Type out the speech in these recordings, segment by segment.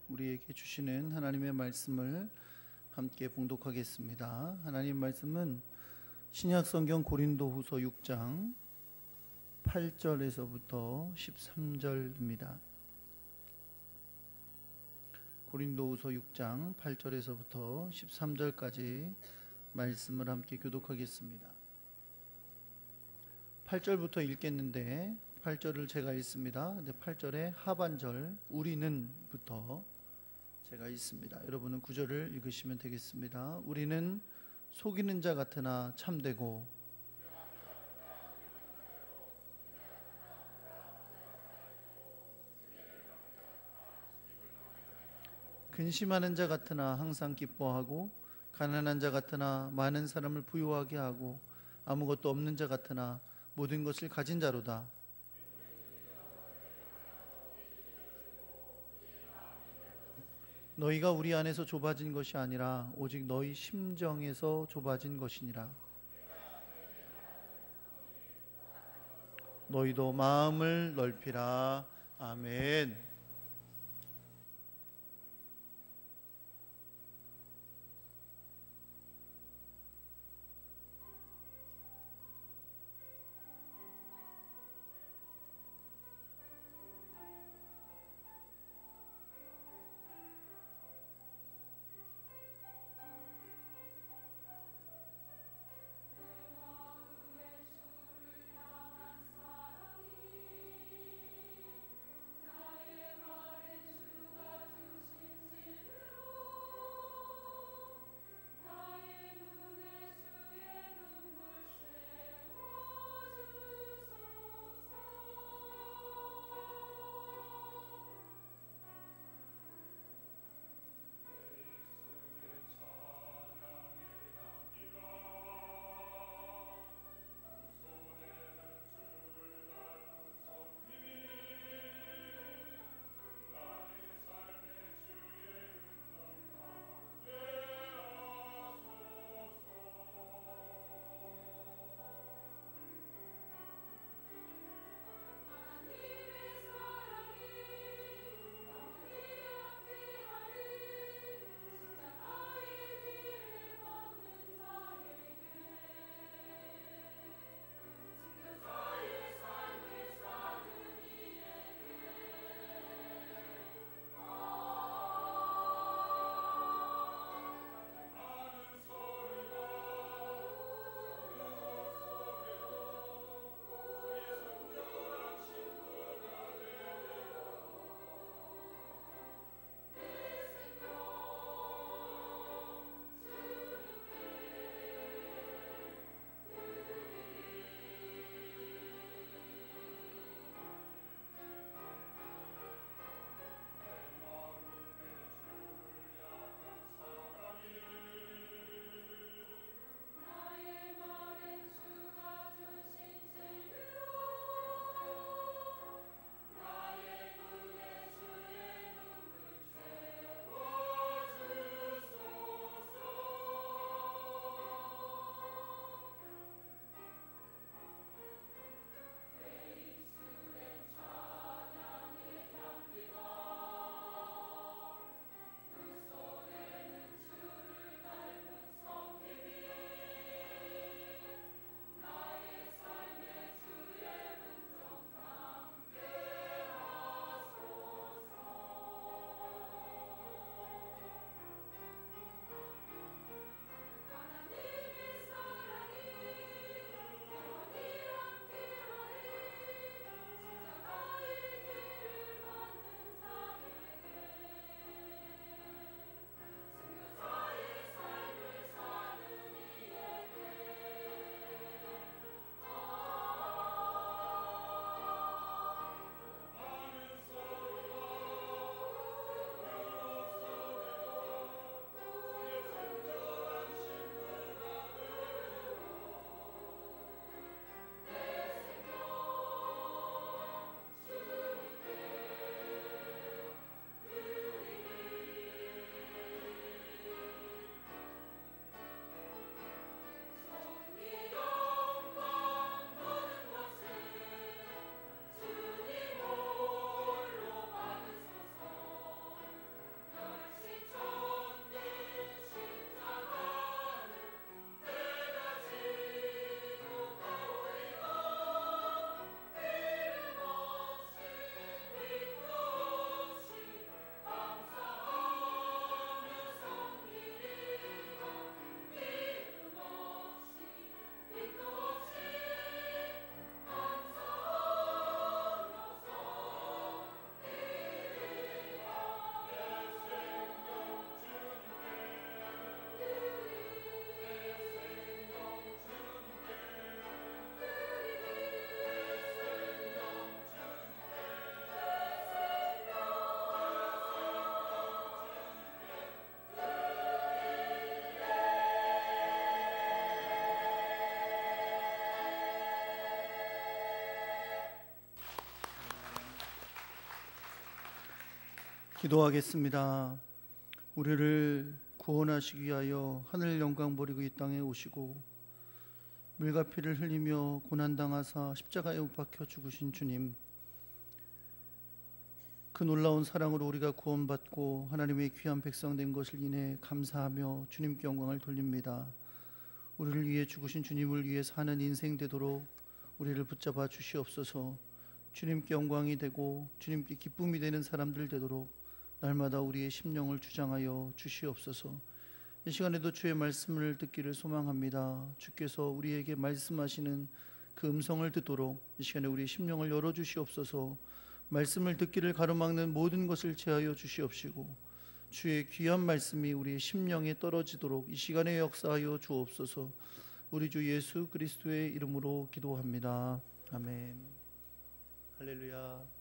우리에게 주시는 하나님의 말씀을 함께 봉독하겠습니다. 하나님 말씀은 신약성경 고린도후서 6장 8절에서부터 13절입니다. 고린도후서 6장 8절에서부터 13절까지 말씀을 함께 교독하겠습니다. 8절부터 읽겠는데 8절을 제가 읽습니다. 근데 8절의 하반절 우리는부터 제가 읽습니다. 여러분은 9절을 읽으시면 되겠습니다. 우리는 속이는 자 같으나 참되고 근심하는 자 같으나 항상 기뻐하고 가난한 자 같으나 많은 사람을 부유하게 하고 아무것도 없는 자 같으나 모든 것을 가진 자로다. 너희가 우리 안에서 좁아진 것이 아니라 오직 너희 심정에서 좁아진 것이니라. 너희도 마음을 넓히라. 아멘. 기도하겠습니다. 우리를 구원하시기 위하여 하늘 영광 버리고 이 땅에 오시고 물과 피를 흘리며 고난당하사 십자가에 못 박혀 죽으신 주님, 그 놀라운 사랑으로 우리가 구원받고 하나님의 귀한 백성 된 것을 인해 감사하며 주님께 영광을 돌립니다. 우리를 위해 죽으신 주님을 위해 사는 인생 되도록 우리를 붙잡아 주시옵소서. 주님께 영광이 되고 주님께 기쁨이 되는 사람들 되도록 날마다 우리의 심령을 주장하여 주시옵소서. 이 시간에도 주의 말씀을 듣기를 소망합니다. 주께서 우리에게 말씀하시는 그 음성을 듣도록 이 시간에 우리의 심령을 열어주시옵소서. 말씀을 듣기를 가로막는 모든 것을 제하여 주시옵시고 주의 귀한 말씀이 우리의 심령에 떨어지도록 이 시간에 역사하여 주옵소서. 우리 주 예수 그리스도의 이름으로 기도합니다. 아멘. 할렐루야.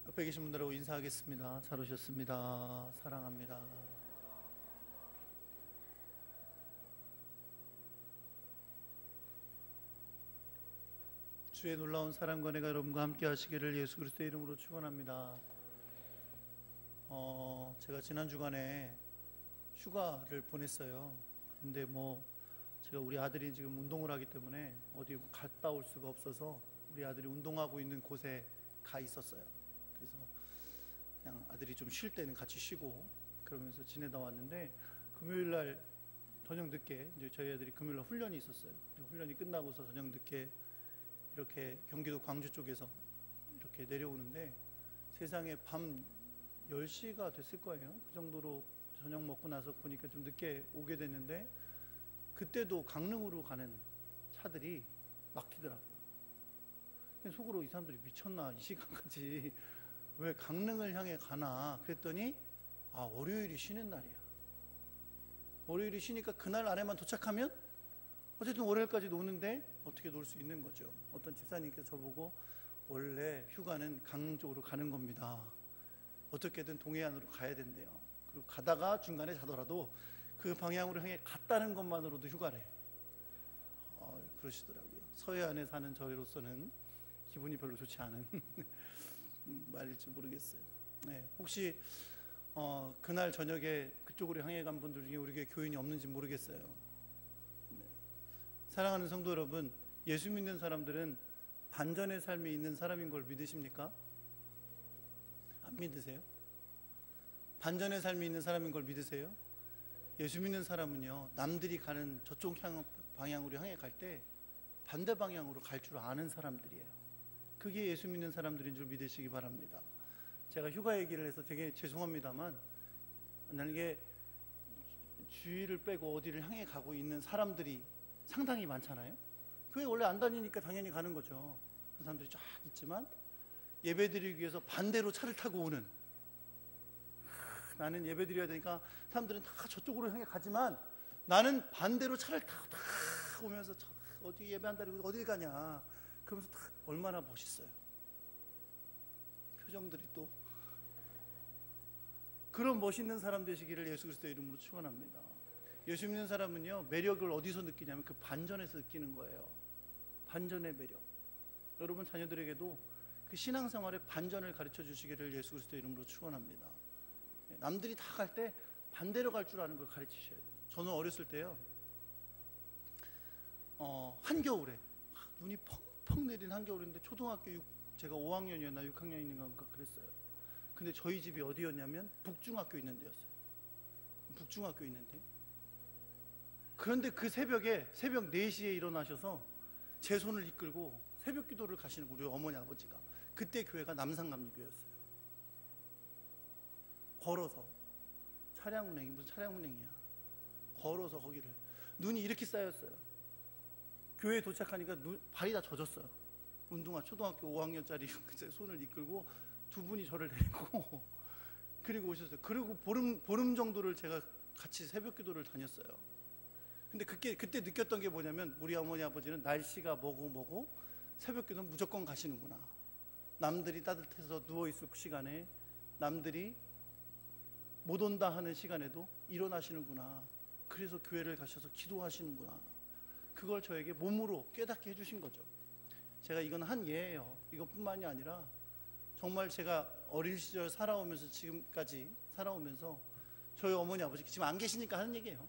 옆에 계신 분들하고 인사하겠습니다. 잘 오셨습니다. 사랑합니다. 주의 놀라운 사랑과 은혜가 여러분과 함께 하시기를 예수 그리스도의 이름으로 축원합니다. 제가 지난 주간에 휴가를 보냈어요. 근데 제가 우리 아들이 지금 운동을 하기 때문에 어디 갔다 올 수가 없어서 우리 아들이 운동하고 있는 곳에 가 있었어요. 그래서 그냥 아들이 좀 쉴 때는 같이 쉬고 그러면서 지내다 왔는데, 금요일 날 저녁 늦게 이제 저희 아들이 금요일 날 훈련이 있었어요. 훈련이 끝나고서 저녁 늦게 이렇게 경기도 광주 쪽에서 이렇게 내려오는데 세상에 밤 10시가 됐을 거예요. 그 정도로 저녁 먹고 나서 보니까 좀 늦게 오게 됐는데, 그때도 강릉으로 가는 차들이 막히더라고요. 속으로 이 사람들이 미쳤나, 이 시간까지 왜 강릉을 향해 가나 그랬더니 월요일이 쉬는 날이야. 월요일이 쉬니까 그날 안에만 도착하면 어쨌든 월요일까지 노는데 어떻게 놀 수 있는 거죠. 어떤 집사님께서 저보고 원래 휴가는 강릉 쪽으로 가는 겁니다. 어떻게든 동해안으로 가야 된대요. 그리고 가다가 중간에 자더라도 그 방향으로 향해 갔다는 것만으로도 휴가래. 그러시더라고요. 서해안에 사는 저희로서는 기분이 별로 좋지 않은 말일지 모르겠어요. 네, 혹시 그날 저녁에 그쪽으로 향해 간 분들 중에 우리 교회 교인이 없는지 모르겠어요. 네. 사랑하는 성도 여러분, 예수 믿는 사람들은 반전의 삶이 있는 사람인 걸 믿으십니까? 안 믿으세요? 반전의 삶이 있는 사람인 걸 믿으세요? 예수 믿는 사람은요, 남들이 가는 저쪽 방향으로 향해 갈 때 반대 방향으로 갈 줄 아는 사람들이에요. 그게 예수 믿는 사람들인 줄 믿으시기 바랍니다. 제가 휴가 얘기를 해서 되게 죄송합니다만, 만약에 주의를 빼고 어디를 향해 가고 있는 사람들이 상당히 많잖아요. 교회 원래 안 다니니까 당연히 가는 거죠. 그 사람들이 쫙 있지만 예배드리기 위해서 반대로 차를 타고 오는, 나는 예배드려야 되니까 사람들은 다 저쪽으로 향해 가지만 나는 반대로 차를 타고 다 오면서 어디 예배한다고 어딜 가냐 그러면서 다 얼마나 멋있어요. 표정들이 또 그런 멋있는 사람 되시기를 예수 그리스도의 이름으로 축원합니다. 예수 믿는 사람은요, 매력을 어디서 느끼냐면 그 반전에서 느끼는 거예요. 반전의 매력. 여러분 자녀들에게도 그 신앙생활의 반전을 가르쳐 주시기를 예수 그리스도의 이름으로 축원합니다. 남들이 다 갈 때 반대로 갈 줄 아는 걸 가르치셔야 돼요. 저는 어렸을 때요, 한겨울에 눈이 펑펑 내린 한겨울인데 초등학교 제가 5학년이었나 6학년인가 그랬어요. 근데 저희 집이 어디였냐면 북중학교 있는 데였어요. 북중학교 있는데, 그런데 그 새벽에 새벽 4시에 일어나셔서 제 손을 이끌고 새벽 기도를 가시는 우리 어머니 아버지가, 그때 교회가 남산감리교회였어요. 걸어서, 차량 운행이 무슨 차량 운행이야, 걸어서 거기를, 눈이 이렇게 쌓였어요. 교회에 도착하니까 발이 다 젖었어요. 운동화 초등학교 5학년짜리 손을 이끌고 두 분이 저를 데리고 그리고 오셨어요. 그리고 보름 정도를 제가 같이 새벽 기도를 다녔어요. 근데 그때 느꼈던 게 뭐냐면, 우리 어머니 아버지는 날씨가 뭐고 새벽 기도는 무조건 가시는구나. 남들이 따뜻해서 누워있을 시간에, 남들이 못 온다 하는 시간에도 일어나시는구나. 그래서 교회를 가셔서 기도하시는구나. 그걸 저에게 몸으로 깨닫게 해주신 거죠. 제가 이건 한 예예요. 이것뿐만이 아니라 정말 제가 어릴 시절 살아오면서 지금까지 살아오면서 저희 어머니 아버지께 지금 안 계시니까 하는 얘기예요.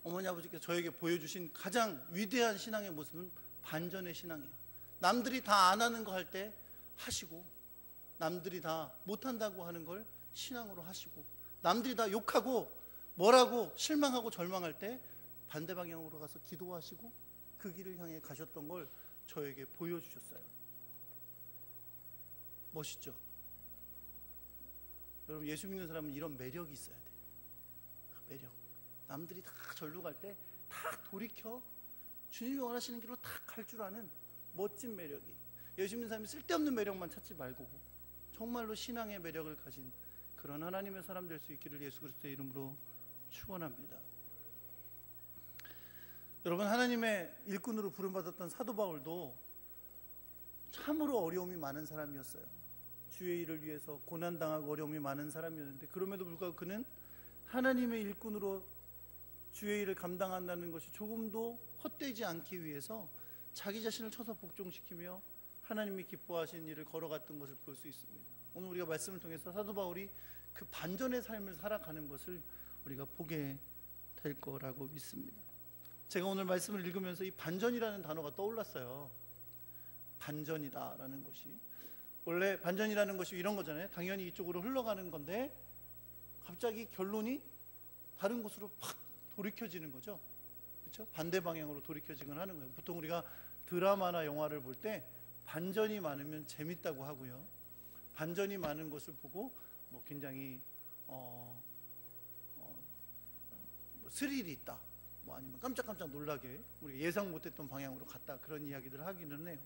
어머니 아버지께서 저에게 보여주신 가장 위대한 신앙의 모습은 반전의 신앙이에요. 남들이 다 안 하는 거 할 때 하시고, 남들이 다 못한다고 하는 걸 신앙으로 하시고, 남들이 다 욕하고 뭐라고 실망하고 절망할 때 반대 방향으로 가서 기도하시고 그 길을 향해 가셨던 걸 저에게 보여주셨어요. 멋있죠? 여러분, 예수 믿는 사람은 이런 매력이 있어야 돼요. 매력. 남들이 다 절로 갈 때 다 돌이켜 주님이 원하시는 길로 다 갈 줄 아는 멋진 매력이. 예수 믿는 사람이 쓸데없는 매력만 찾지 말고 정말로 신앙의 매력을 가진 그런 하나님의 사람 될 수 있기를 예수 그리스도의 이름으로 축원합니다. 여러분, 하나님의 일꾼으로 부름받았던 사도 바울도 참으로 어려움이 많은 사람이었어요. 주의 일을 위해서 고난당하고 어려움이 많은 사람이었는데, 그럼에도 불구하고 그는 하나님의 일꾼으로 주의 일을 감당한다는 것이 조금도 헛되지 않기 위해서 자기 자신을 쳐서 복종시키며 하나님이 기뻐하시는 일을 걸어갔던 것을 볼 수 있습니다. 오늘 우리가 말씀을 통해서 사도 바울이 그 반전의 삶을 살아가는 것을 우리가 보게 될 거라고 믿습니다. 제가 오늘 말씀을 읽으면서 이 반전이라는 단어가 떠올랐어요. 반전이다라는 것이, 원래 반전이라는 것이 이런 거잖아요. 당연히 이쪽으로 흘러가는 건데 갑자기 결론이 다른 곳으로 팍 돌이켜지는 거죠. 그렇죠? 반대 방향으로 돌이켜지곤 하는 거예요. 보통 우리가 드라마나 영화를 볼 때 반전이 많으면 재밌다고 하고요, 반전이 많은 것을 보고 뭐 굉장히 스릴이 있다, 뭐 아니면 깜짝깜짝 놀라게 우리가 예상 못했던 방향으로 갔다, 그런 이야기들을 하기는 해요.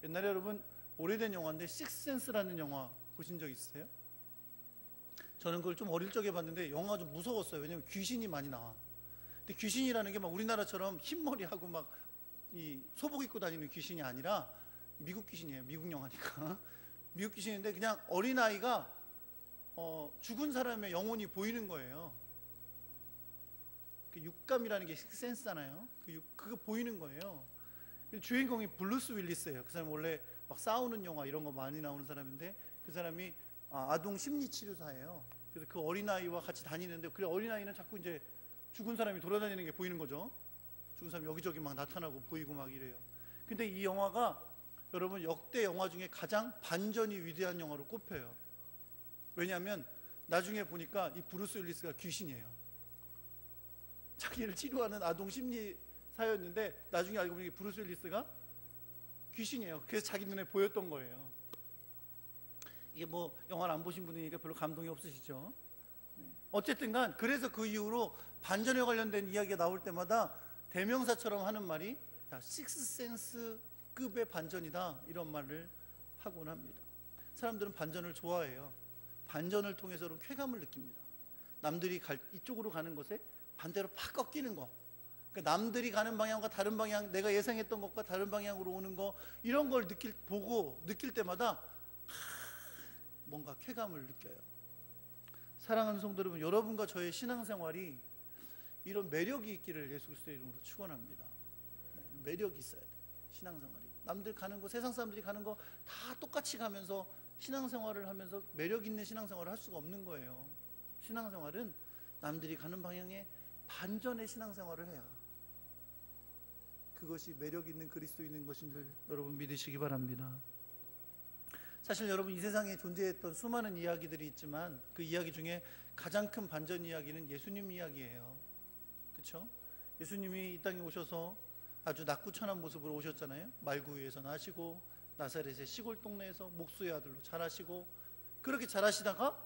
옛날에 여러분, 오래된 영화인데 식스센스라는 영화 보신 적 있으세요? 저는 그걸 좀 어릴 적에 봤는데 영화가 좀 무서웠어요. 왜냐면 귀신이 많이 나와. 근데 귀신이라는 게 막 우리나라처럼 흰머리하고 막 이 소복 입고 다니는 귀신이 아니라 미국 귀신이에요. 미국 영화니까. 미국 귀신인데 그냥 어린아이가 죽은 사람의 영혼이 보이는 거예요. 그 육감이라는 게 식센스잖아요. 그거 보이는 거예요. 주인공이 블루스 윌리스예요. 그 사람이 원래 막 싸우는 영화 이런 거 많이 나오는 사람인데, 그 사람이 아동 심리치료사예요. 그래서 그 어린아이와 같이 다니는데, 그 어린아이는 자꾸 이제 죽은 사람이 돌아다니는 게 보이는 거죠. 죽은 사람이 여기저기 막 나타나고 보이고 막 이래요. 근데 이 영화가 여러분 역대 영화 중에 가장 반전이 위대한 영화로 꼽혀요. 왜냐하면 나중에 보니까 이 브루스 윌리스가 귀신이에요. 자기를 치료하는 아동 심리사였는데 나중에 알고 보니 브루스 윌리스가 귀신이에요. 그래서 자기 눈에 보였던 거예요. 이게 뭐 영화를 안 보신 분이니까 별로 감동이 없으시죠? 어쨌든 간 그래서 그 이후로 반전에 관련된 이야기가 나올 때마다 대명사처럼 하는 말이 식스센스급의 반전이다, 이런 말을 하곤 합니다. 사람들은 반전을 좋아해요. 반전을 통해서 쾌감을 느낍니다. 남들이 이쪽으로 가는 것에 반대로 팍 꺾이는 거, 그러니까 남들이 가는 방향과 다른 방향, 내가 예상했던 것과 다른 방향으로 오는 거, 이런 걸 느낄 때마다 뭔가 쾌감을 느껴요. 사랑하는 성도 여러분, 여러분과 저의 신앙생활이 이런 매력이 있기를 예수 그리스도의 이름으로 축원합니다. 매력이 있어야 돼요. 신앙생활이 남들 가는 거, 세상 사람들이 가는 거 다 똑같이 가면서 신앙생활을 하면서 매력 있는 신앙생활을 할 수가 없는 거예요. 신앙생활은 남들이 가는 방향에 반전의 신앙생활을 해야 그것이 매력 있는 그리스도인인 것인 줄 여러분 믿으시기 바랍니다. 사실 여러분, 이 세상에 존재했던 수많은 이야기들이 있지만 그 이야기 중에 가장 큰 반전 이야기는 예수님 이야기예요. 그렇죠? 예수님이 이 땅에 오셔서 아주 낙구천한 모습으로 오셨잖아요. 말구 위에서 나시고 나사렛의 시골 동네에서 목수의 아들로 자라시고, 그렇게 자라시다가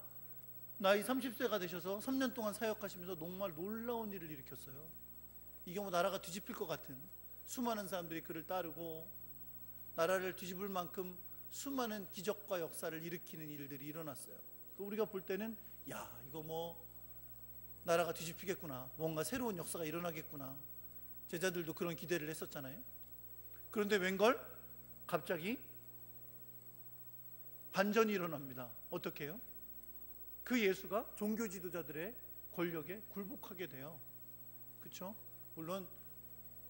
나이 30세가 되셔서 3년 동안 사역하시면서 정말 놀라운 일을 일으켰어요. 이게 뭐 나라가 뒤집힐 것 같은, 수많은 사람들이 그를 따르고 나라를 뒤집을 만큼 수많은 기적과 역사를 일으키는 일들이 일어났어요. 우리가 볼 때는 야, 이거 뭐 나라가 뒤집히겠구나, 뭔가 새로운 역사가 일어나겠구나, 제자들도 그런 기대를 했었잖아요. 그런데 웬걸 갑자기 반전이 일어납니다. 어떻게 해요? 그 예수가 종교 지도자들의 권력에 굴복하게 돼요. 그렇죠? 물론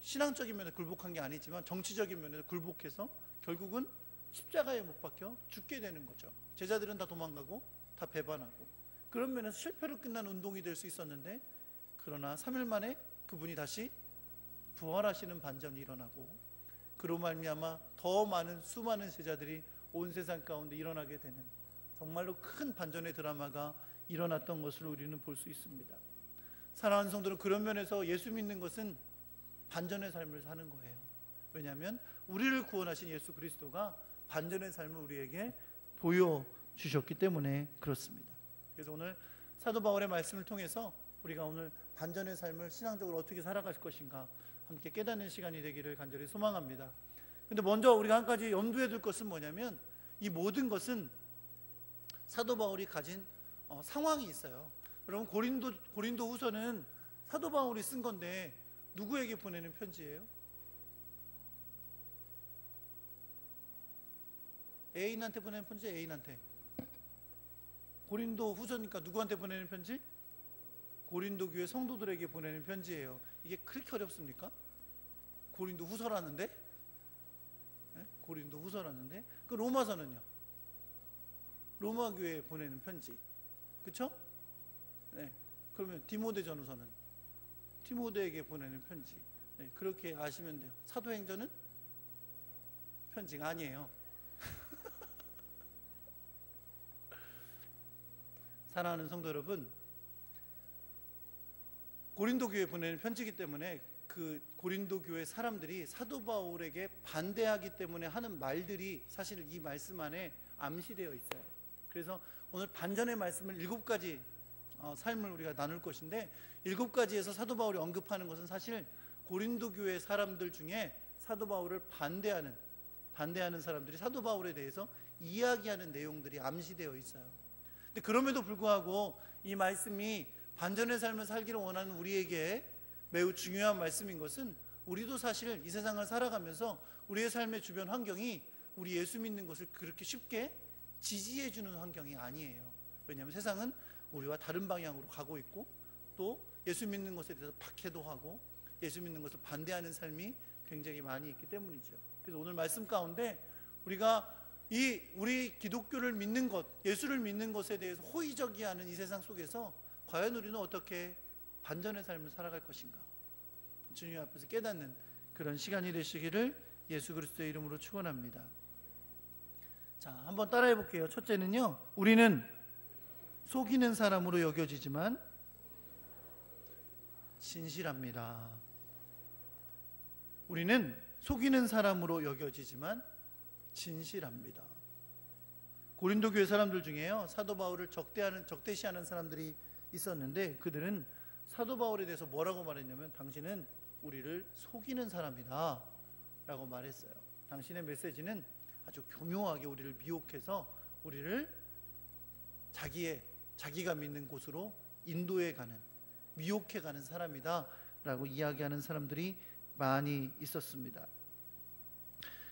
신앙적인 면에서 굴복한 게 아니지만 정치적인 면에서 굴복해서 결국은 십자가에 못 박혀 죽게 되는 거죠. 제자들은 다 도망가고 다 배반하고, 그런 면에서 실패로 끝난 운동이 될 수 있었는데, 그러나 3일 만에 그분이 다시 부활하시는 반전이 일어나고, 그로 말미암아 더 많은 수많은 제자들이 온 세상 가운데 일어나게 되는 정말로 큰 반전의 드라마가 일어났던 것을 우리는 볼 수 있습니다. 사랑하는 성도는, 그런 면에서 예수 믿는 것은 반전의 삶을 사는 거예요. 왜냐하면 우리를 구원하신 예수 그리스도가 반전의 삶을 우리에게 보여주셨기 때문에 그렇습니다. 그래서 오늘 사도 바울의 말씀을 통해서 우리가 오늘 반전의 삶을 신앙적으로 어떻게 살아갈 것인가 함께 깨닫는 시간이 되기를 간절히 소망합니다. 근데 먼저 우리가 한 가지 염두에 둘 것은 뭐냐면, 이 모든 것은 사도 바울이 가진 상황이 있어요. 여러분, 고린도 후서는 사도 바울이 쓴 건데 누구에게 보내는 편지예요? 애인한테 보내는 편지. 애인한테. 고린도 후서니까 누구한테 보내는 편지? 고린도 교회 성도들에게 보내는 편지예요. 이게 그렇게 어렵습니까? 고린도 후서라는데? 네? 고린도 후서라는데? 그 로마서는요? 로마 교회에 보내는 편지. 그렇죠? 네. 그러면 디모데 전후서는 디모데에게 보내는 편지. 네. 그렇게 아시면 돼요. 사도행전은 편지가 아니에요. 사랑하는 성도 여러분, 고린도 교회에 보내는 편지이기 때문에 그 고린도 교회 사람들이 사도 바울에게 반대하기 때문에 하는 말들이 사실 이 말씀 안에 암시되어 있어요. 그래서 오늘 반전의 말씀을 7가지 삶을 우리가 나눌 것인데, 7가지에서 사도 바울이 언급하는 것은 사실 고린도 교회 사람들 중에 사도 바울을 반대하는 사람들이 사도 바울에 대해서 이야기하는 내용들이 암시되어 있어요. 근데 그럼에도 불구하고 이 말씀이 반전의 삶을 살기를 원하는 우리에게 매우 중요한 말씀인 것은, 우리도 사실 이 세상을 살아가면서 우리의 삶의 주변 환경이 우리 예수 믿는 것을 그렇게 쉽게 지지해 주는 환경이 아니에요. 왜냐하면 세상은 우리와 다른 방향으로 가고 있고, 또 예수 믿는 것에 대해서 박해도 하고 예수 믿는 것을 반대하는 삶이 굉장히 많이 있기 때문이죠. 그래서 오늘 말씀 가운데 우리가 우리 기독교를 믿는 것, 예수를 믿는 것에 대해서 호의적이하는 이 세상 속에서 과연 우리는 어떻게 반전의 삶을 살아갈 것인가, 주님 앞에서 깨닫는 그런 시간이 되시기를 예수 그리스도의 이름으로 축원합니다. 자, 한번 따라해 볼게요. 첫째는요, 우리는 속이는 사람으로 여겨지지만 진실합니다. 우리는 속이는 사람으로 여겨지지만 진실합니다. 고린도 교회 사람들 중에요, 사도 바울을 적대시하는 사람들이 있었는데, 그들은 사도 바울에 대해서 뭐라고 말했냐면, 당신은 우리를 속이는 사람이다 라고 말했어요. 당신의 메시지는 아주 교묘하게 우리를 미혹해서 우리를 자기가 믿는 곳으로 인도해 가는, 미혹해 가는 사람이다 라고 이야기하는 사람들이 많이 있었습니다.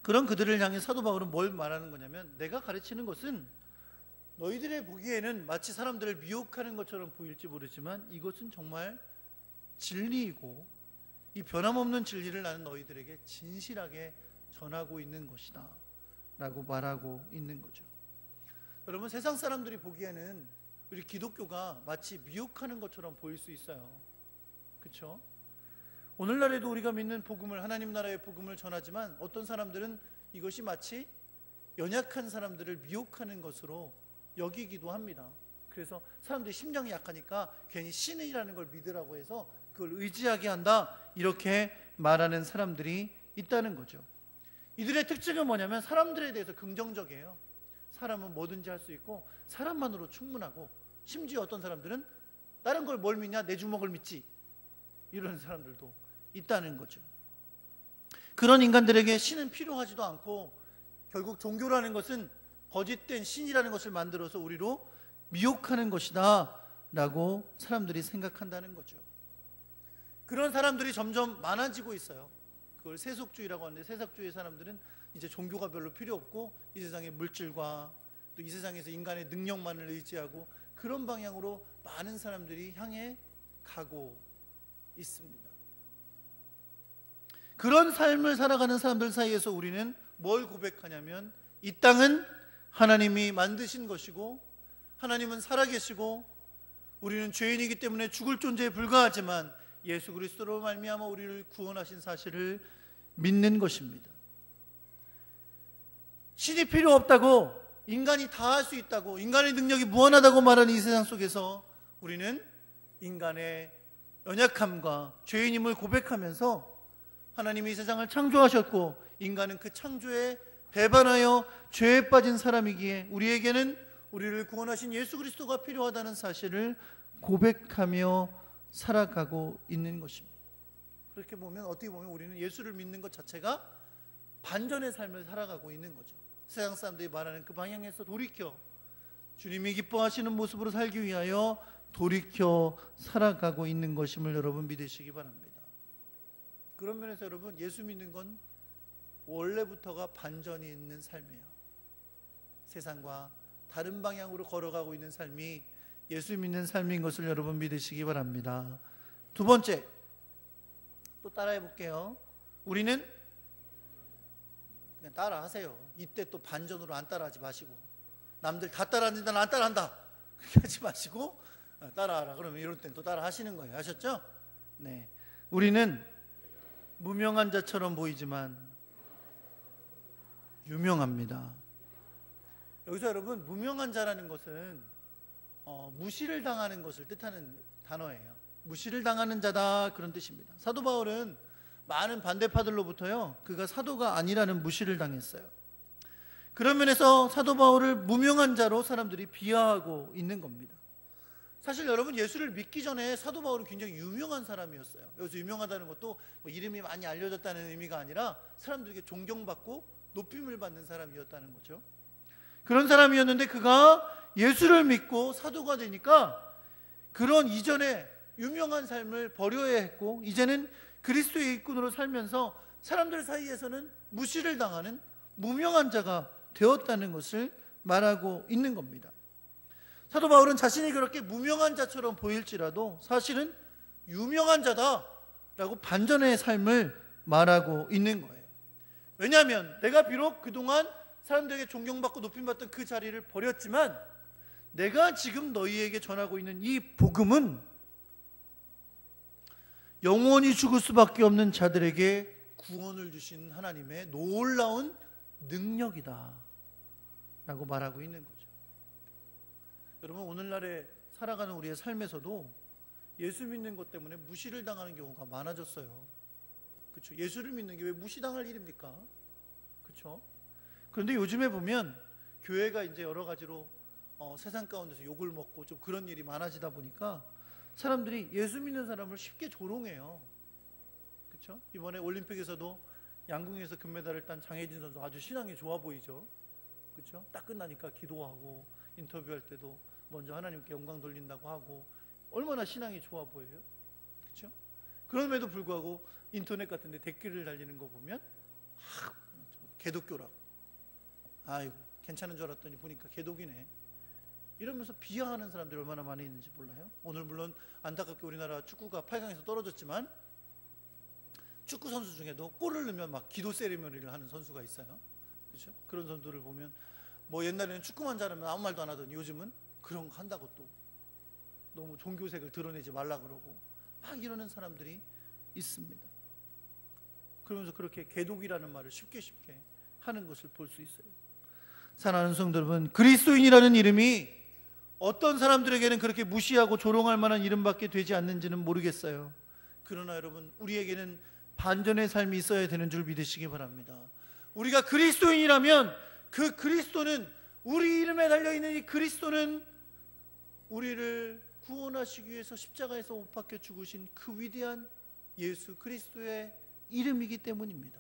그런 그들을 향해 사도 바울은 뭘 말하는 거냐면, 내가 가르치는 것은 너희들의 보기에는 마치 사람들을 미혹하는 것처럼 보일지 모르지만 이것은 정말 진리이고, 이 변함없는 진리를 나는 너희들에게 진실하게 전하고 있는 것이다 라고 말하고 있는 거죠. 여러분, 세상 사람들이 보기에는 우리 기독교가 마치 미혹하는 것처럼 보일 수 있어요. 그렇죠? 오늘날에도 우리가 믿는 복음을, 하나님 나라의 복음을 전하지만 어떤 사람들은 이것이 마치 연약한 사람들을 미혹하는 것으로 여기기도 합니다. 그래서 사람들이 심령이 약하니까 괜히 신이라는 걸 믿으라고 해서 그걸 의지하게 한다, 이렇게 말하는 사람들이 있다는 거죠. 이들의 특징은 뭐냐면, 사람들에 대해서 긍정적이에요. 사람은 뭐든지 할 수 있고 사람만으로 충분하고, 심지어 어떤 사람들은 다른 걸 뭘 믿냐, 내 주먹을 믿지, 이런 사람들도 있다는 거죠. 그런 인간들에게 신은 필요하지도 않고, 결국 종교라는 것은 거짓된 신이라는 것을 만들어서 우리로 미혹하는 것이다 라고 사람들이 생각한다는 거죠. 그런 사람들이 점점 많아지고 있어요. 그걸 세속주의라고 하는데, 세속주의 사람들은 이제 종교가 별로 필요 없고 이 세상의 물질과 또 이 세상에서 인간의 능력만을 의지하고, 그런 방향으로 많은 사람들이 향해 가고 있습니다. 그런 삶을 살아가는 사람들 사이에서 우리는 뭘 고백하냐면, 이 땅은 하나님이 만드신 것이고 하나님은 살아계시고 우리는 죄인이기 때문에 죽을 존재에 불과하지만 예수 그리스도로 말미암아 우리를 구원하신 사실을 믿는 것입니다. 신이 필요 없다고, 인간이 다 할 수 있다고, 인간의 능력이 무한하다고 말하는 이 세상 속에서 우리는 인간의 연약함과 죄인임을 고백하면서 하나님이 이 세상을 창조하셨고 인간은 그 창조에 배반하여 죄에 빠진 사람이기에 우리에게는 우리를 구원하신 예수 그리스도가 필요하다는 사실을 고백하며 살아가고 있는 것입니다. 그렇게 보면 어떻게 보면 우리는 예수를 믿는 것 자체가 반전의 삶을 살아가고 있는 거죠. 세상 사람들이 말하는 그 방향에서 돌이켜 주님이 기뻐하시는 모습으로 살기 위하여 돌이켜 살아가고 있는 것임을 여러분 믿으시기 바랍니다. 그런 면에서 여러분, 예수 믿는 건 원래부터가 반전이 있는 삶이에요. 세상과 다른 방향으로 걸어가고 있는 삶이 예수 믿는 삶인 것을 여러분 믿으시기 바랍니다. 두 번째, 또 따라해 볼게요. 우리는 그냥 따라하세요. 이때 또 반전으로 안 따라하지 마시고, 남들 다 따라하는데 난 안 따라한다 그렇게 하지 마시고 따라하라 그러면 이럴 땐 또 따라 하시는 거예요. 아셨죠? 네, 우리는 무명한 자처럼 보이지만 유명합니다. 여기서 여러분, 무명한 자라는 것은 무시를 당하는 것을 뜻하는 단어예요. 무시를 당하는 자다, 그런 뜻입니다. 사도 바울은 많은 반대파들로부터요, 그가 사도가 아니라는 무시를 당했어요. 그런 면에서 사도 바울을 무명한 자로 사람들이 비하하고 있는 겁니다. 사실 여러분, 예수를 믿기 전에 사도 바울은 굉장히 유명한 사람이었어요. 여기서 유명하다는 것도 뭐 이름이 많이 알려졌다는 의미가 아니라 사람들에게 존경받고 높임을 받는 사람이었다는 거죠. 그런 사람이었는데 그가 예수를 믿고 사도가 되니까 그런 이전에 유명한 삶을 버려야 했고 이제는 그리스도의 일꾼으로 살면서 사람들 사이에서는 무시를 당하는 무명한 자가 되었다는 것을 말하고 있는 겁니다. 사도 바울은 자신이 그렇게 무명한 자처럼 보일지라도 사실은 유명한 자다라고 반전의 삶을 말하고 있는 거예요. 왜냐하면 내가 비록 그동안 사람들에게 존경받고 높임받던 그 자리를 버렸지만 내가 지금 너희에게 전하고 있는 이 복음은 영원히 죽을 수밖에 없는 자들에게 구원을 주신 하나님의 놀라운 능력이다 라고 말하고 있는 거죠. 여러분, 오늘날에 살아가는 우리의 삶에서도 예수 믿는 것 때문에 무시를 당하는 경우가 많아졌어요. 그렇죠? 예수를 믿는 게 왜 무시당할 일입니까? 그렇죠? 그런데 요즘에 보면 교회가 이제 여러 가지로 세상 가운데서 욕을 먹고 좀 그런 일이 많아지다 보니까 사람들이 예수 믿는 사람을 쉽게 조롱해요. 그렇죠? 이번에 올림픽에서도 양궁에서 금메달을 딴 장혜진 선수 아주 신앙이 좋아 보이죠. 그렇죠? 딱 끝나니까 기도하고 인터뷰할 때도 먼저 하나님께 영광 돌린다고 하고 얼마나 신앙이 좋아 보여요. 그렇죠? 그럼에도 불구하고 인터넷 같은 데 댓글을 달리는 거 보면 개독교라고, 아이고 괜찮은 줄 알았더니 보니까 개독이네, 이러면서 비하하는 사람들이 얼마나 많이 있는지 몰라요? 오늘 물론 안타깝게 우리나라 축구가 8강에서 떨어졌지만 축구 선수 중에도 골을 넣으면 막 기도 세리머니를 하는 선수가 있어요. 그렇죠? 그런 선수들을 보면 뭐 옛날에는 축구만 잘하면 아무 말도 안 하더니 요즘은 그런 거 한다고 또 너무 종교색을 드러내지 말라 그러고 막 이러는 사람들이 있습니다. 그러면서 그렇게 개독이라는 말을 쉽게 하는 것을 볼 수 있어요. 사랑하는 성도 여러분, 그리스도인이라는 이름이 어떤 사람들에게는 그렇게 무시하고 조롱할 만한 이름밖에 되지 않는지는 모르겠어요. 그러나 여러분, 우리에게는 반전의 삶이 있어야 되는 줄 믿으시기 바랍니다. 우리가 그리스도인이라면 그 그리스도는, 우리 이름에 달려있는 이 그리스도는 우리를 구원하시기 위해서 십자가에서 못 박혀 죽으신 그 위대한 예수 그리스도의 이름이기 때문입니다.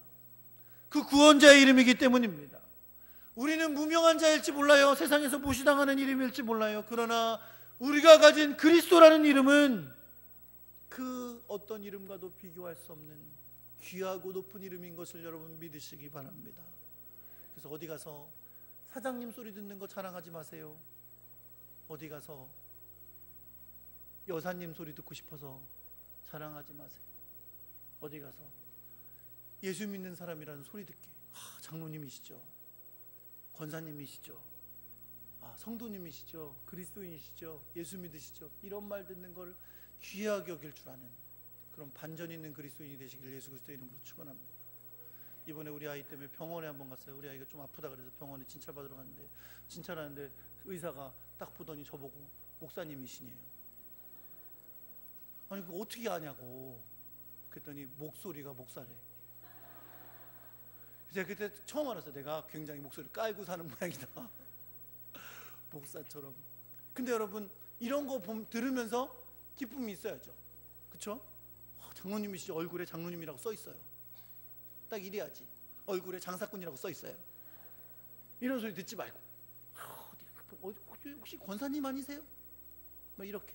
그 구원자의 이름이기 때문입니다. 우리는 무명한 자일지 몰라요. 세상에서 무시당하는 이름일지 몰라요. 그러나 우리가 가진 그리스도라는 이름은 그 어떤 이름과도 비교할 수 없는 귀하고 높은 이름인 것을 여러분 믿으시기 바랍니다. 그래서 어디 가서 사장님 소리 듣는 거 자랑하지 마세요. 어디 가서 여사님 소리 듣고 싶어서 자랑하지 마세요. 어디 가서 예수 믿는 사람이라는 소리 듣게, 장로님이시죠, 권사님이시죠, 성도님이시죠, 그리스도인이시죠, 예수 믿으시죠, 이런 말 듣는 걸 귀하게 여길 줄 아는 그런 반전 있는 그리스도인이 되시길 예수 그리스도의 이름으로 축원합니다. 이번에 우리 아이 때문에 병원에 한번 갔어요. 우리 아이가 좀 아프다 그래서 병원에 진찰 받으러 갔는데, 진찰하는데 의사가 딱 보더니 저보고 목사님이시네요. 아니 그거 어떻게 아냐고. 그랬더니 목소리가 목사래. 제가 그때 처음 알았어요. 내가 굉장히 목소리를 깔고 사는 모양이다. 목사처럼. 근데 여러분, 이런 거 들으면서 기쁨이 있어야죠. 그렇죠? 장로님이시죠. 얼굴에 장로님이라고 써 있어요. 딱 이래야지. 얼굴에 장사꾼이라고 써 있어요. 이런 소리 듣지 말고, 혹시 권사님 아니세요? 뭐 이렇게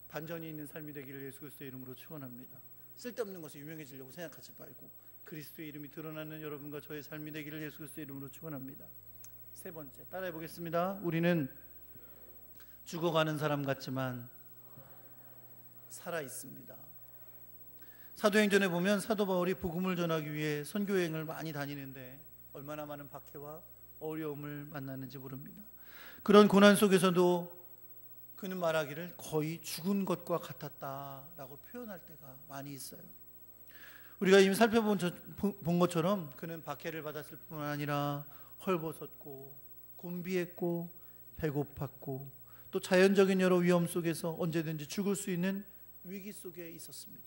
반전이 있는 삶이 되기를 예수 그리스도의 이름으로 축원합니다. 쓸데없는 것에 유명해지려고 생각하지 말고 그리스도의 이름이 드러나는 여러분과 저의 삶이 되기를 예수 그리스도의 이름으로 축원합니다. 세 번째, 따라해 보겠습니다. 우리는 죽어가는 사람 같지만 살아 있습니다. 사도행전에 보면 사도 바울이 복음을 전하기 위해 선교여행을 많이 다니는데 얼마나 많은 박해와 어려움을 만나는지 모릅니다. 그런 고난 속에서도 그는 말하기를 거의 죽은 것과 같았다라고 표현할 때가 많이 있어요. 우리가 이미 살펴본 것처럼 그는 박해를 받았을 뿐 아니라 헐벗었고 곤비했고 배고팠고 또 자연적인 여러 위험 속에서 언제든지 죽을 수 있는 위기 속에 있었습니다.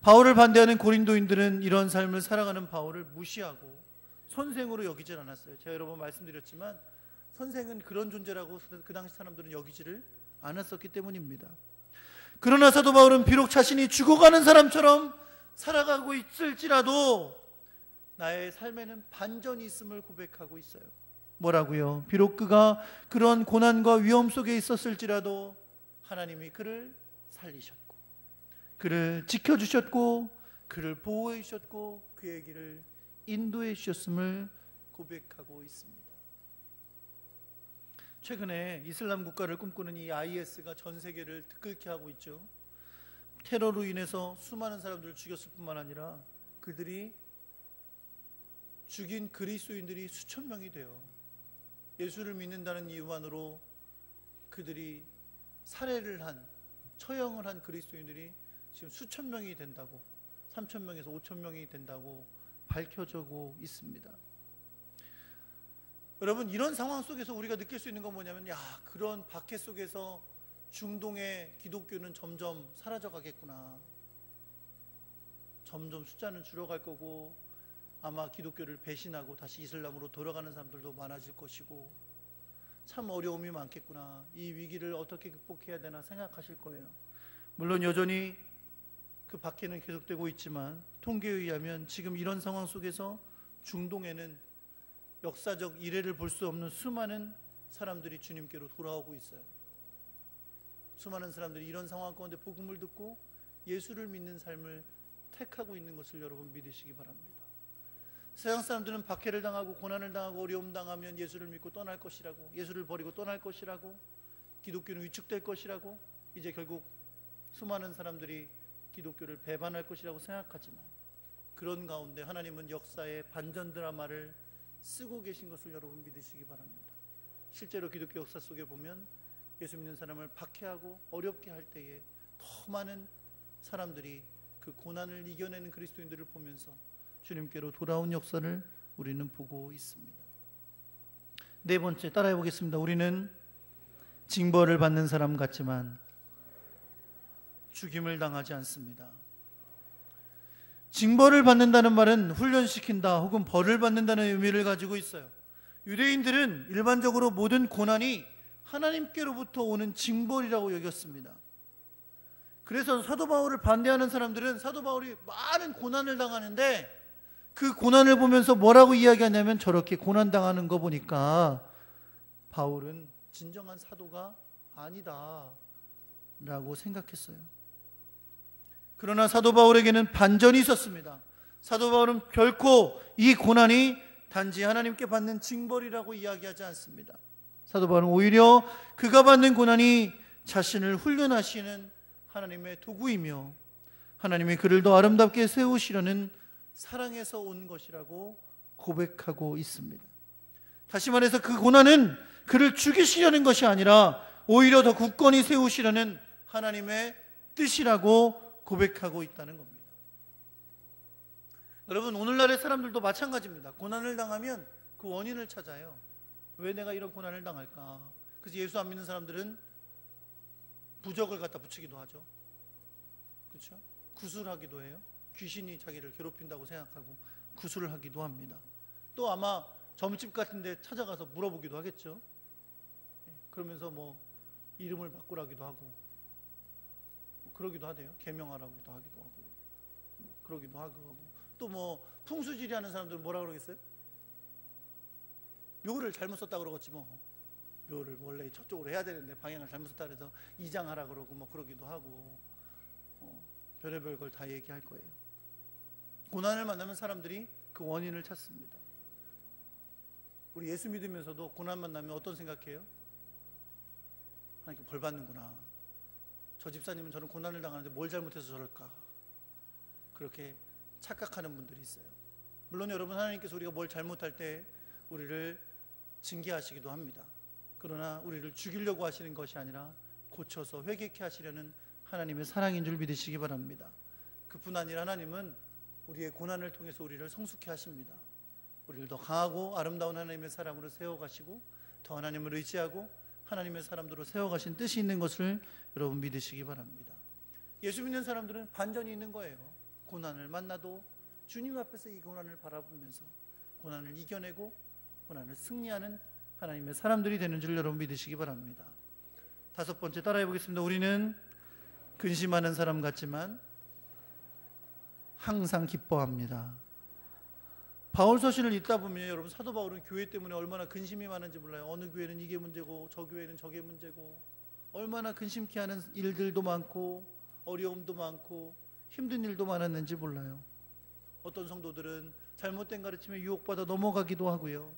바울을 반대하는 고린도인들은 이런 삶을 살아가는 바울을 무시하고 선생으로 여기질 않았어요. 제가 여러 번 말씀드렸지만 선생은 그런 존재라고 그 당시 사람들은 여기지를 않았었기 때문입니다. 그러나 사도 바울은 비록 자신이 죽어가는 사람처럼 살아가고 있을지라도 나의 삶에는 반전이 있음을 고백하고 있어요. 뭐라고요? 비록 그가 그런 고난과 위험 속에 있었을지라도 하나님이 그를 살리셨고 그를 지켜주셨고 그를 보호해 주셨고 그의 길을 인도해 주셨음을 고백하고 있습니다. 최근에 이슬람 국가를 꿈꾸는 이 IS가 전 세계를 들끓게 하고 있죠. 테러로 인해서 수많은 사람들을 죽였을 뿐만 아니라 그들이 죽인 그리스도인들이 수천 명이 돼요. 예수를 믿는다는 이유만으로 그들이 살해를 한, 처형을 한 그리스도인들이 지금 수천 명이 된다고, 3천 명에서 5천 명이 된다고 밝혀지고 있습니다. 여러분, 이런 상황 속에서 우리가 느낄 수 있는 건 뭐냐면, 그런 박해 속에서 중동의 기독교는 점점 사라져 가겠구나. 점점 숫자는 줄어갈 거고 아마 기독교를 배신하고 다시 이슬람으로 돌아가는 사람들도 많아질 것이고 참 어려움이 많겠구나. 이 위기를 어떻게 극복해야 되나 생각하실 거예요. 물론 여전히 그 박해는 계속되고 있지만 통계에 의하면 지금 이런 상황 속에서 중동에는 역사적 이래를 볼 수 없는 수많은 사람들이 주님께로 돌아오고 있어요. 수많은 사람들이 이런 상황 가운데 복음을 듣고 예수를 믿는 삶을 택하고 있는 것을 여러분 믿으시기 바랍니다. 세상 사람들은 박해를 당하고 고난을 당하고 어려움 당하면 예수를 믿고 떠날 것이라고, 예수를 버리고 떠날 것이라고, 기독교는 위축될 것이라고, 이제 결국 수많은 사람들이 기독교를 배반할 것이라고 생각하지만 그런 가운데 하나님은 역사의 반전 드라마를 쓰고 계신 것을 여러분 믿으시기 바랍니다. 실제로 기독교 역사 속에 보면 예수 믿는 사람을 박해하고 어렵게 할 때에 더 많은 사람들이 그 고난을 이겨내는 그리스도인들을 보면서 주님께로 돌아온 역사를 우리는 보고 있습니다. 네 번째, 따라해 보겠습니다. 우리는 징벌을 받는 사람 같지만 죽임을 당하지 않습니다. 징벌을 받는다는 말은 훈련시킨다 혹은 벌을 받는다는 의미를 가지고 있어요. 유대인들은 일반적으로 모든 고난이 하나님께로부터 오는 징벌이라고 여겼습니다. 그래서 사도 바울을 반대하는 사람들은 사도 바울이 많은 고난을 당하는데 그 고난을 보면서 뭐라고 이야기하냐면, 저렇게 고난당하는 거 보니까 바울은 진정한 사도가 아니다 라고 생각했어요. 그러나 사도 바울에게는 반전이 있었습니다. 사도 바울은 결코 이 고난이 단지 하나님께 받는 징벌이라고 이야기하지 않습니다. 사도 바울은 오히려 그가 받는 고난이 자신을 훈련하시는 하나님의 도구이며 하나님이 그를 더 아름답게 세우시려는 사랑에서 온 것이라고 고백하고 있습니다. 다시 말해서 그 고난은 그를 죽이시려는 것이 아니라 오히려 더 굳건히 세우시려는 하나님의 뜻이라고 고백하고 있다는 겁니다. 여러분, 오늘날의 사람들도 마찬가지입니다. 고난을 당하면 그 원인을 찾아요. 왜 내가 이런 고난을 당할까? 그래서 예수 안 믿는 사람들은 부적을 갖다 붙이기도 하죠. 그렇죠? 구술하기도 해요. 귀신이 자기를 괴롭힌다고 생각하고 구술을 하기도 합니다. 또 아마 점집 같은 데 찾아가서 물어보기도 하겠죠. 그러면서 뭐 이름을 바꾸라기도 하고 그러기도 하대요. 개명하라고도 하기도 하고 그러기도 하고 또 뭐 풍수지리 하는 사람들은 뭐라 그러겠어요? 묘를 잘못 썼다 그러겠지 뭐. 묘를 원래 저쪽으로 해야 되는데 방향을 잘못 썼다 그래서 이장하라 그러고 뭐 그러기도 하고 별의별 걸 다 얘기할 거예요. 고난을 만나면 사람들이 그 원인을 찾습니다. 우리 예수 믿으면서도 고난 만나면 어떤 생각해요? 하나님께 벌 받는구나. 저 집사님은 저런 고난을 당하는데 뭘 잘못해서 저럴까? 그렇게 착각하는 분들이 있어요. 물론 여러분, 하나님께서 우리가 뭘 잘못할 때 우리를 징계하시기도 합니다. 그러나 우리를 죽이려고 하시는 것이 아니라 고쳐서 회개케 하시려는 하나님의 사랑인 줄 믿으시기 바랍니다. 그뿐 아니라 하나님은 우리의 고난을 통해서 우리를 성숙케 하십니다. 우리를 더 강하고 아름다운 하나님의 사람으로 세워가시고 더 하나님을 의지하고 하나님의 사람들로 세워가신 뜻이 있는 것을 여러분 믿으시기 바랍니다. 예수 믿는 사람들은 반전이 있는 거예요. 고난을 만나도 주님 앞에서 이 고난을 바라보면서 고난을 이겨내고 고난을 승리하는 하나님의 사람들이 되는 줄 여러분 믿으시기 바랍니다. 다섯 번째 따라해 보겠습니다. 우리는 근심하는 사람 같지만 항상 기뻐합니다. 바울 서신을 읽다 보면 여러분, 사도 바울은 교회 때문에 얼마나 근심이 많은지 몰라요. 어느 교회는 이게 문제고 저 교회는 저게 문제고 얼마나 근심케 하는 일들도 많고 어려움도 많고 힘든 일도 많았는지 몰라요. 어떤 성도들은 잘못된 가르침에 유혹받아 넘어가기도 하고요.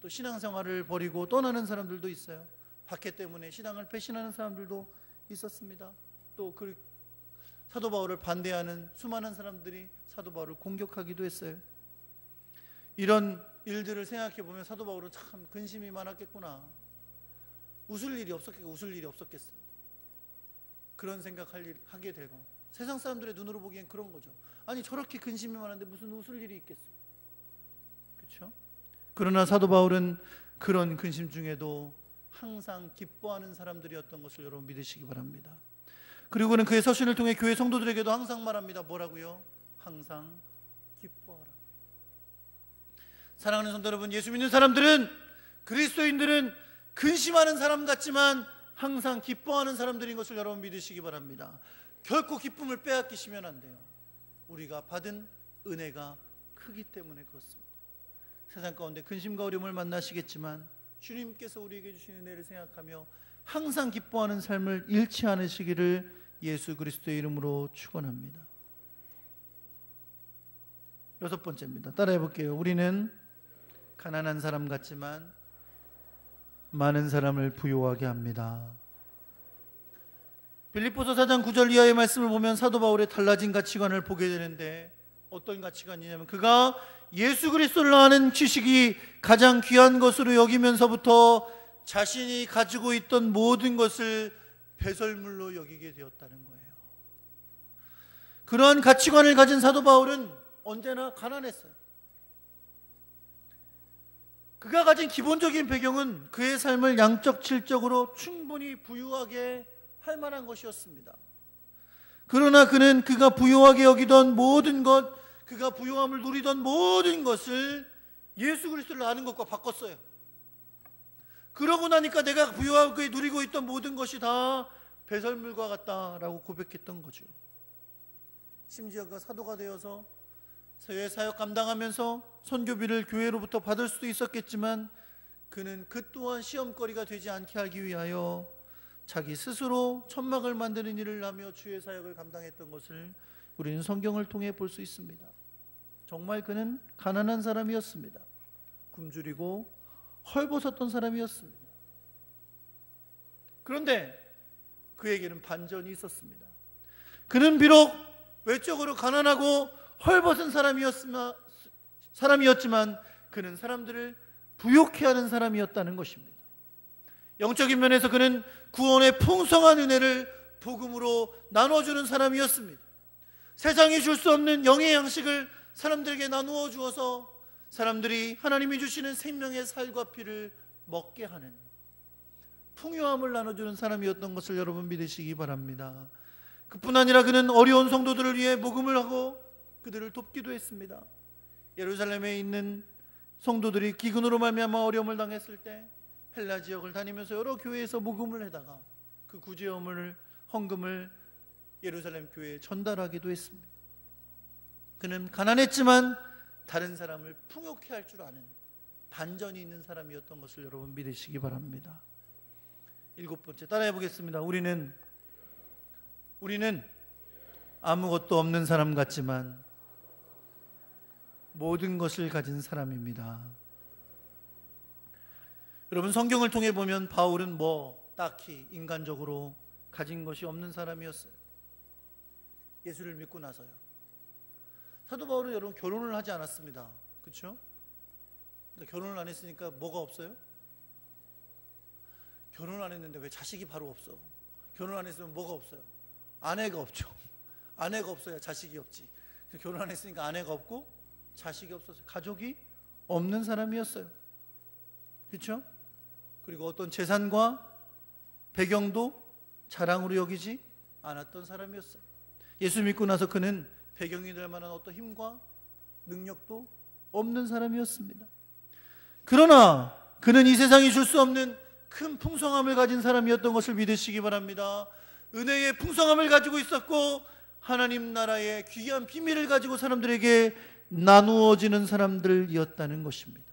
또 신앙생활을 버리고 떠나는 사람들도 있어요. 박해 때문에 신앙을 배신하는 사람들도 있었습니다. 또 그 사도 바울을 반대하는 수많은 사람들이 사도 바울을 공격하기도 했어요. 이런 일들을 생각해 보면 사도 바울은 참 근심이 많았겠구나. 웃을 일이 없었겠어. 그런 생각하게 되고 세상 사람들의 눈으로 보기엔 그런 거죠. 아니, 저렇게 근심이 많은데 무슨 웃을 일이 있겠어. 그렇죠? 그러나 사도 바울은 그런 근심 중에도 항상 기뻐하는 사람들이었던 것을 여러분 믿으시기 바랍니다. 그리고는 그의 서신을 통해 교회 성도들에게도 항상 말합니다. 뭐라고요? 항상 기뻐하라. 사랑하는 성도 여러분, 예수 믿는 사람들은, 그리스도인들은 근심하는 사람 같지만 항상 기뻐하는 사람들인 것을 여러분 믿으시기 바랍니다. 결코 기쁨을 빼앗기시면 안 돼요. 우리가 받은 은혜가 크기 때문에 그렇습니다. 세상 가운데 근심과 어려움을 만나시겠지만 주님께서 우리에게 주신 은혜를 생각하며 항상 기뻐하는 삶을 잃지 않으시기를 예수 그리스도의 이름으로 축원합니다. 여섯 번째입니다. 따라해 볼게요. 우리는 가난한 사람 같지만 많은 사람을 부유하게 합니다. 빌립보서 4장 9절 이하의 말씀을 보면 사도 바울의 달라진 가치관을 보게 되는데, 어떤 가치관이냐면 그가 예수 그리스도를 아는 지식이 가장 귀한 것으로 여기면서부터 자신이 가지고 있던 모든 것을 배설물로 여기게 되었다는 거예요. 그러한 가치관을 가진 사도 바울은 언제나 가난했어요. 그가 가진 기본적인 배경은 그의 삶을 양적 질적으로 충분히 부유하게 할 만한 것이었습니다. 그러나 그는 그가 부유하게 여기던 모든 것, 그가 부유함을 누리던 모든 것을 예수 그리스도를 아는 것과 바꿨어요. 그러고 나니까 내가 부유하게 누리고 있던 모든 것이 다 배설물과 같다라고 고백했던 거죠. 심지어 그가 사도가 되어서 세외 사역 감당하면서 선교비를 교회로부터 받을 수도 있었겠지만 그는 그 또한 시험거리가 되지 않게 하기 위하여 자기 스스로 천막을 만드는 일을 하며 주의 사역을 감당했던 것을 우리는 성경을 통해 볼 수 있습니다. 정말 그는 가난한 사람이었습니다. 굶주리고 헐벗었던 사람이었습니다. 그런데 그에게는 반전이 있었습니다. 그는 비록 외적으로 가난하고 헐벗은 사람이었으나 사람이었지만 그는 사람들을 부욕해 하는 사람이었다는 것입니다. 영적인 면에서 그는 구원의 풍성한 은혜를 복음으로 나눠주는 사람이었습니다. 세상이 줄 수 없는 영의 양식을 사람들에게 나누어 주어서 사람들이 하나님이 주시는 생명의 살과 피를 먹게 하는 풍요함을 나눠주는 사람이었던 것을 여러분 믿으시기 바랍니다. 그뿐 아니라 그는 어려운 성도들을 위해 복음을 하고 그들을 돕기도 했습니다. 예루살렘에 있는 성도들이 기근으로 말미암아 어려움을 당했을 때 헬라 지역을 다니면서 여러 교회에서 복음을 해다가 그 구제금을 헌금을 예루살렘 교회에 전달하기도 했습니다. 그는 가난했지만 다른 사람을 풍요케 할 줄 아는 반전이 있는 사람이었던 것을 여러분 믿으시기 바랍니다. 7번째 따라해 보겠습니다. 우리는 아무것도 없는 사람 같지만 모든 것을 가진 사람입니다. 여러분, 성경을 통해 보면 바울은 딱히 인간적으로 가진 것이 없는 사람이었어요. 예수를 믿고 나서요. 사도 바울은 여러분 결혼을 하지 않았습니다. 그렇죠? 결혼을 안 했으니까 뭐가 없어요? 결혼을 안 했는데 왜 자식이 바로 없어? 결혼 안 했으면 뭐가 없어요? 아내가 없죠. 아내가 없어야 자식이 없지. 결혼 안 했으니까 아내가 없고 자식이 없어서 가족이 없는 사람이었어요. 그렇죠? 그리고 어떤 재산과 배경도 자랑으로 여기지 않았던 사람이었어요. 예수 믿고 나서 그는 배경이 될 만한 어떤 힘과 능력도 없는 사람이었습니다. 그러나 그는 이 세상이 줄 수 없는 큰 풍성함을 가진 사람이었던 것을 믿으시기 바랍니다. 은혜의 풍성함을 가지고 있었고 하나님 나라의 귀한 비밀을 가지고 사람들에게 나누어지는 사람들이었다는 것입니다.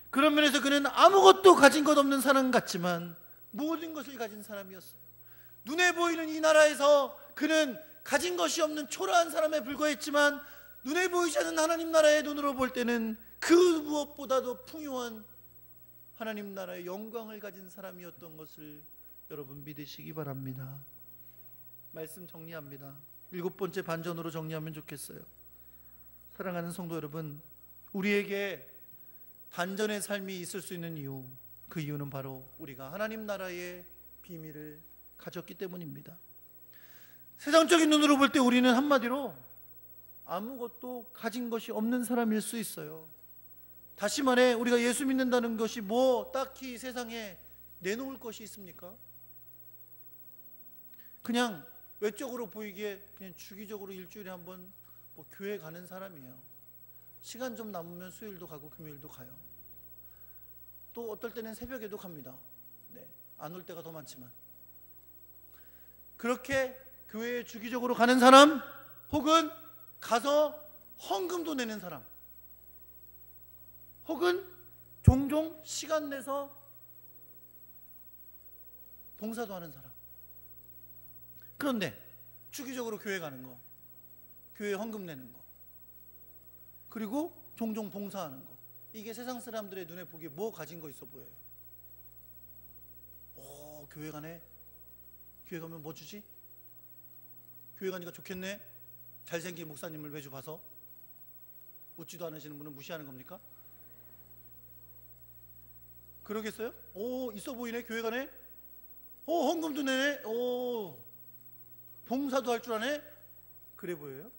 그런 면에서 그는 아무것도 가진 것 없는 사람 같지만 모든 것을 가진 사람이었어요. 눈에 보이는 이 나라에서 그는 가진 것이 없는 초라한 사람에 불과했지만 눈에 보이지 않는 하나님 나라의 눈으로 볼 때는 그 무엇보다도 풍요한 하나님 나라의 영광을 가진 사람이었던 것을 여러분 믿으시기 바랍니다. 말씀 정리합니다. 7번째 반전으로 정리하면 좋겠어요. 사랑하는 성도 여러분, 우리에게 반전의 삶이 있을 수 있는 이유, 그 이유는 바로 우리가 하나님 나라의 비밀을 가졌기 때문입니다. 세상적인 눈으로 볼 때 우리는 한마디로 아무것도 가진 것이 없는 사람일 수 있어요. 다시 말해, 우리가 예수 믿는다는 것이 딱히 세상에 내놓을 것이 있습니까? 그냥 외적으로 보이기에 그냥 주기적으로 일주일에 한 번 교회 가는 사람이에요. 시간 좀 남으면 수요일도 가고 금요일도 가요. 또 어떨 때는 새벽에도 갑니다. 안 올 때가 더 많지만 그렇게 교회에 주기적으로 가는 사람, 혹은 가서 헌금도 내는 사람, 혹은 종종 시간 내서 봉사도 하는 사람. 그런데 주기적으로 교회 가는 거, 교회 헌금 내는 거, 그리고 종종 봉사하는 거, 이게 세상 사람들의 눈에 보기에 가진 거 있어 보여요. 교회 가네? 교회 가면 뭐 주지? 교회 가니까 좋겠네? 잘생긴 목사님을 매주 봐서. 웃지도 않으시는 분은 무시하는 겁니까? 그러겠어요? 있어 보이네? 교회 가네? 헌금도 내네? 봉사도 할 줄 아네? 그래 보여요?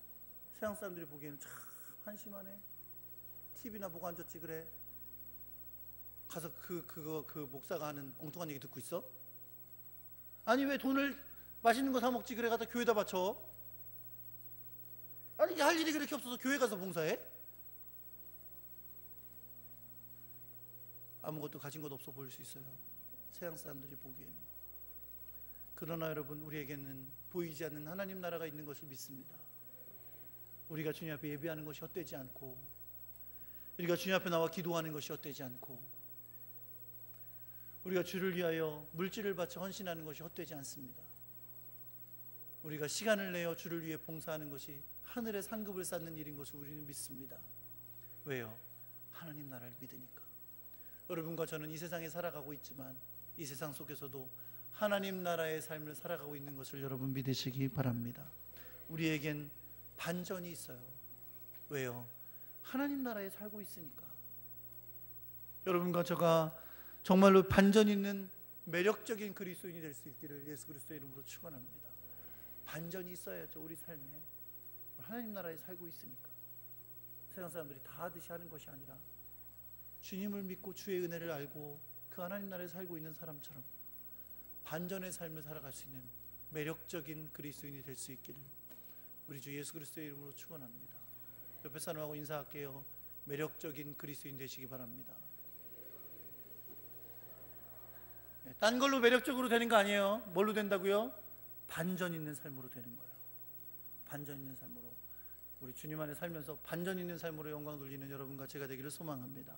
세상 사람들이 보기에는 참 한심하네. TV나 보고 앉았지 그래. 가서 그 목사가 하는 엉뚱한 얘기 듣고 있어? 아니 왜 돈을 맛있는 거 사 먹지 그래 갖다 교회에다 바쳐? 아니 할 일이 그렇게 없어서 교회 가서 봉사해? 아무것도 가진 것 없어 보일 수 있어요, 세상 사람들이 보기에는. 그러나 여러분, 우리에게는 보이지 않는 하나님 나라가 있는 것을 믿습니다. 우리가 주님 앞에 예배하는 것이 헛되지 않고, 우리가 주님 앞에 나와 기도하는 것이 헛되지 않고, 우리가 주를 위하여 물질을 바쳐 헌신하는 것이 헛되지 않습니다. 우리가 시간을 내어 주를 위해 봉사하는 것이 하늘의 상급을 쌓는 일인 것을 우리는 믿습니다. 왜요? 하나님 나라를 믿으니까. 여러분과 저는 이 세상에 살아가고 있지만 이 세상 속에서도 하나님 나라의 삶을 살아가고 있는 것을 여러분 믿으시기 바랍니다. 우리에겐 반전이 있어요. 왜요? 하나님 나라에 살고 있으니까. 여러분과 제가 정말로 반전 있는 매력적인 그리스도인이 될 수 있기를 예수 그리스도의 이름으로 축원합니다. 반전이 있어야죠. 우리 삶에 하나님 나라에 살고 있으니까. 세상 사람들이 다 하듯이 하는 것이 아니라 주님을 믿고 주의 은혜를 알고 그 하나님 나라에 살고 있는 사람처럼 반전의 삶을 살아갈 수 있는 매력적인 그리스도인이 될 수 있기를 우리 주 예수 그리스도의 이름으로 축원합니다. 옆에 사람하고 인사할게요. 매력적인 그리스도인 되시기 바랍니다. 딴 걸로 매력적으로 되는 거 아니에요. 뭘로 된다고요? 반전 있는 삶으로 되는 거예요. 반전 있는 삶으로 우리 주님 안에 살면서 반전 있는 삶으로 영광 돌리는 여러분과 제가 되기를 소망합니다.